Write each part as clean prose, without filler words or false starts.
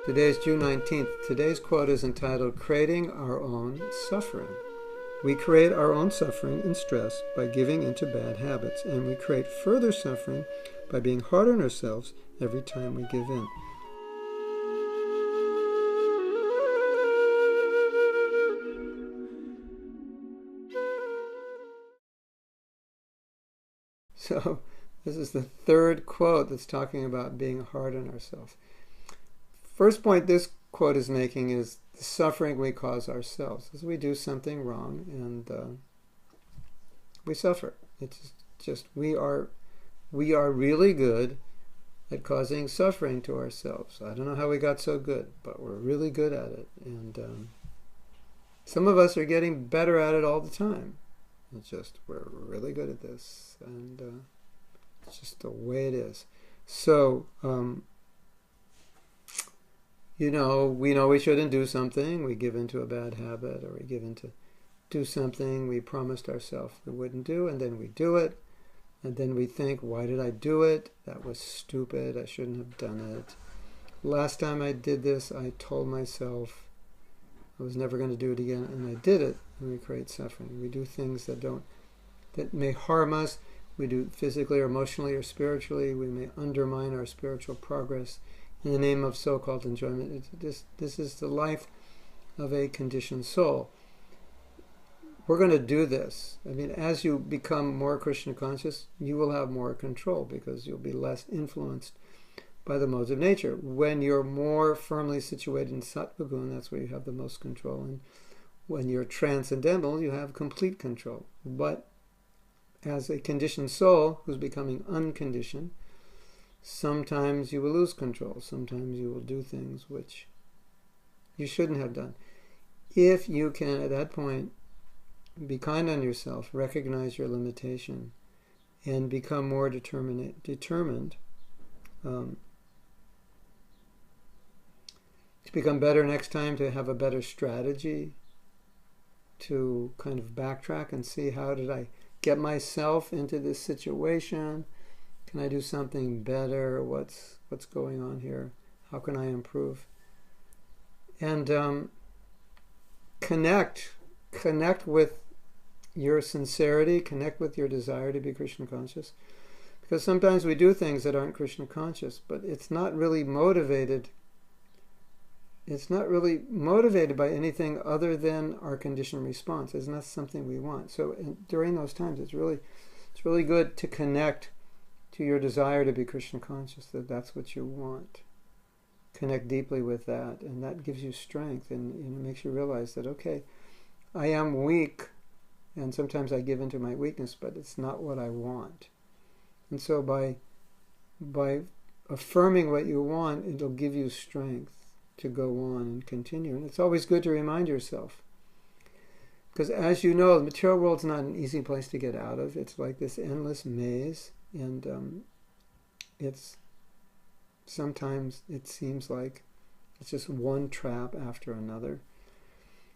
Today is June 19th. Today's quote is entitled, Creating Our Own Suffering. We create our own suffering and stress by giving into bad habits, and we create further suffering by being hard on ourselves every time we give in. So, this is the third quote that's talking about being hard on ourselves. First point this quote is making is the suffering we cause ourselves. As we do something wrong and we suffer. It's just we are really good at causing suffering to ourselves. I don't know how we got so good, but we're really good at it. And some of us are getting better at it all the time. It's just we're really good at this, and it's just the way it is. So, we know we shouldn't do something. We give into a bad habit, or we give into do something we promised ourselves we wouldn't do, and then we do it, and then we think, why did I do it? That was stupid. I shouldn't have done it. Last time I did this, I told myself I was never going to do it again, and I did it, and we create suffering. We do things that may harm us. We do physically or emotionally or spiritually. We may undermine our spiritual progress in the name of so-called enjoyment. This is the life of a conditioned soul. We're going to do this. I mean, as you become more Krishna conscious, you will have more control because you'll be less influenced by the modes of nature. When you're more firmly situated in Sattva Guna, that's where you have the most control. And when you're transcendental, you have complete control. But as a conditioned soul who's becoming unconditioned, sometimes you will lose control. Sometimes you will do things which you shouldn't have done. If you can, at that point, be kind on yourself, recognize your limitation, and become more determined to become better next time, to have a better strategy, to kind of backtrack and see, how did I get myself into this situation? Can I do something better? What's going on here? How can I improve? And connect with your sincerity, connect with your desire to be Krishna conscious. Because sometimes we do things that aren't Krishna conscious, but it's not really motivated. It's not really motivated by anything other than our conditioned response. It's not something we want. So during those times, it's really good to connect to your desire to be Krishna conscious, that's what you want. Connect deeply with that, and that gives you strength, and makes you realize that, okay, I am weak, and sometimes I give into my weakness, but it's not what I want. And so by affirming what you want, it'll give you strength to go on and continue. And it's always good to remind yourself, because as you know, the material world's not an easy place to get out of. It's like this endless maze, and sometimes it seems like it's just one trap after another.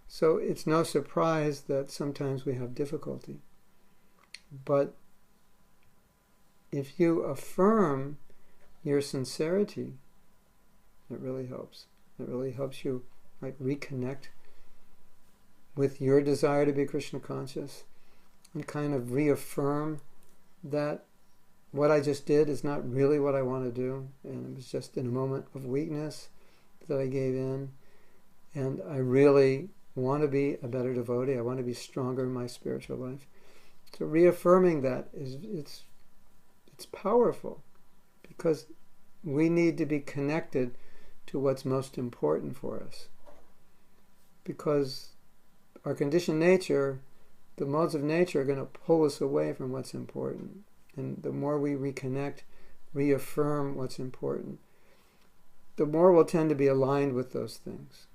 So it's no surprise that sometimes we have difficulty. But if you affirm your sincerity, it really helps. It really helps you reconnect with your desire to be Krishna conscious, and kind of reaffirm that what I just did is not really what I want to do, and it was just in a moment of weakness that I gave in, and I really want to be a better devotee. I want to be stronger in my spiritual life. So reaffirming that it's powerful, because we need to be connected to what's most important for us. Because our conditioned nature, the modes of nature, are going to pull us away from what's important. And the more we reconnect, reaffirm what's important, the more we'll tend to be aligned with those things.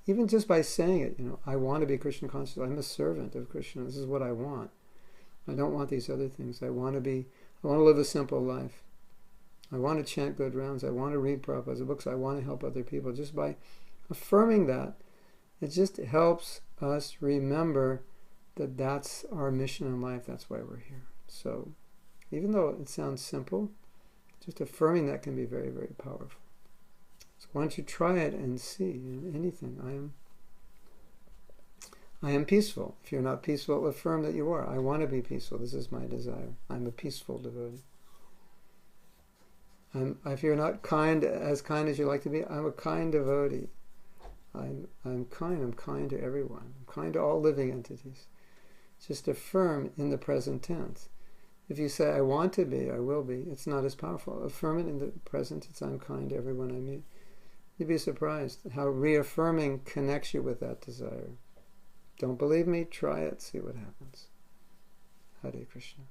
Even just by saying it, I want to be Krishna conscious. I'm a servant of Krishna. This is what I want. I don't want these other things. I want to live a simple life. I want to chant good rounds. I want to read Prabhupada's books. I want to help other people. Just by affirming that, it just helps us remember that that's our mission in life. That's why we're here. So even though it sounds simple, just affirming that can be very, very powerful. So why don't you try it and see anything. I am peaceful. If you're not peaceful, affirm that you are. I want to be peaceful. This is my desire. I'm a peaceful devotee. If you're not as kind as you like to be, I'm a kind devotee. I'm kind. I'm kind to everyone. I'm kind to all living entities. Just affirm in the present tense. If you say, I want to be, I will be, it's not as powerful. Affirm it in the present tense. I'm kind to everyone I meet. You'd be surprised how reaffirming connects you with that desire. Don't believe me? Try it. See what happens. Hare Krishna.